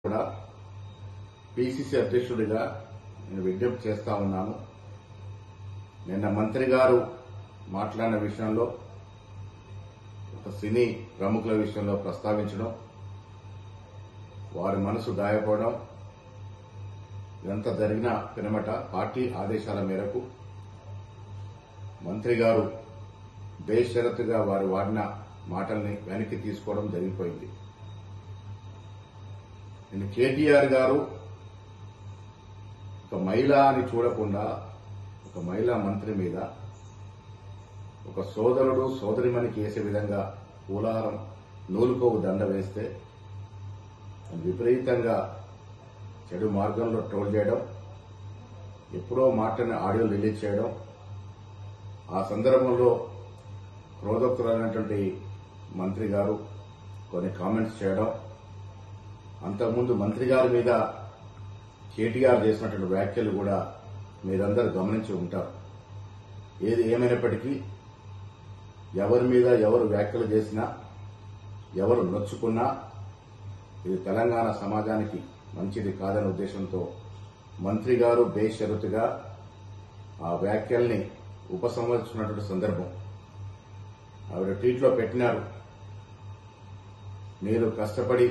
కూడా పిసిసి అధ్యక్షుడిగా నేను విజ్ఞప్తి చేస్తా ఉన్నాను. నిన్న మంత్రి గారు మాట్లాడిన విషయంలో ఒక సినీ ప్రముఖుల విషయంలో ప్రస్తావించడం, వారి మనసు గాయపడడం, ఇదంతా జరిగిన పినమట పార్టీ ఆదేశాల మేరకు మంత్రి గారు బేషరతుగా వారు వాడిన మాటల్ని వెనక్కి తీసుకోవడం జరిగిపోయింది. నేను కేటీఆర్ గారు ఒక మహిళ అని చూడకుండా ఒక మహిళా మంత్రి మీద ఒక సోదరుడు సోదరిమణికి వేసే విధంగా పూలారం నూలుకోవు దండ వేస్తే విపరీతంగా చెడు మార్గంలో ట్రోల్ చేయడం, ఎప్పుడో మాటని ఆడియో రిలీజ్ చేయడం, ఆ సందర్భంలో క్రోధోక్తులైనటువంటి మంత్రి గారు కొన్ని కామెంట్స్ చేయడం, అంతకుముందు మంత్రి గారి మీద కేటీఆర్ చేసినటువంటి వ్యాఖ్యలు కూడా మీరందరూ గమనించి ఉంటారు. ఏది ఏమైనప్పటికీ ఎవరి మీద ఎవరు వ్యాఖ్యలు చేసినా, ఎవరు నొచ్చుకున్నా ఇది తెలంగాణ సమాజానికి మంచిది కాదనే ఉద్దేశంతో మంత్రి గారు బేషరతుగా ఆ వ్యాఖ్యల్ని ఉపసంహరించుకున్నటువంటి సందర్భం. ఆవిడ ట్వీట్లో పెట్టినారు, మీరు కష్టపడి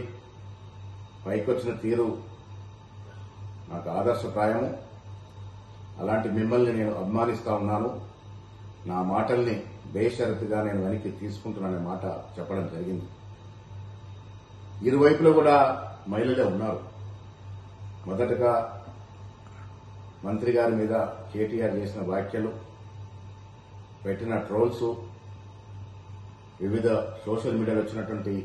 పైకొచ్చిన తీరు నాకు ఆదర్శప్రాయము, అలాంటి మిమ్మల్ని నేను అభిమానిస్తా ఉన్నాను, నా మాటల్ని బేషరతుగా నేను వెనక్కి తీసుకుంటున్నాననే మాట చెప్పడం జరిగింది. ఇరువైపులో కూడా మహిళలే ఉన్నారు. మొదటగా మంత్రి గారి మీద కేటీఆర్ చేసిన వ్యాఖ్యలు, పెట్టిన ట్రోల్స్, వివిధ సోషల్ మీడియాలో వచ్చినటువంటి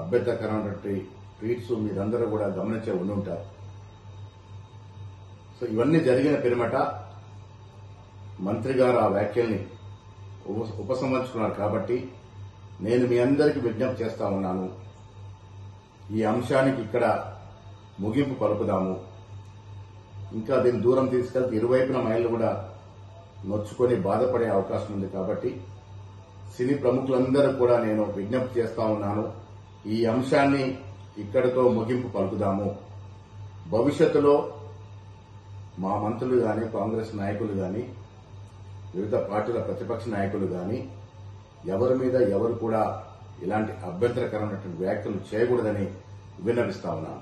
అభ్యంతరకరమైనటువంటి ట్వీట్స్ మీరందరూ కూడా గమనించే ఉండి ఉంటారు. సో ఇవన్నీ జరిగిన పిరమట మంత్రి గారు ఆ వ్యాఖ్యల్ని ఉపసంహరించుకున్నారు. కాబట్టి నేను మీ అందరికీ విజ్ఞప్తి చేస్తా ఉన్నాను, ఈ అంశానికి ఇక్కడ ముగింపు పలుకుదాము. ఇంకా దీన్ని దూరం తీసుకెళ్తే ఇరువైపున మహిళలు కూడా నొచ్చుకొని బాధపడే అవకాశం ఉంది. కాబట్టి సినీ ప్రముఖులందరూ కూడా నేను విజ్ఞప్తి చేస్తా ఉన్నాను, ఈ అంశాన్ని ఇక్కడితో ముగింపు పలుకుదాము. భవిష్యత్తులో మా మంత్రులు గాని, కాంగ్రెస్ నాయకులు గాని, వివిధ పార్టీల ప్రతిపక్ష నాయకులు గాని ఎవరి మీద ఎవరు కూడా ఇలాంటి అభ్యంతరకరమైనటువంటి వ్యాఖ్యలు చేయకూడదని విన్నవిస్తా ఉన్నాను.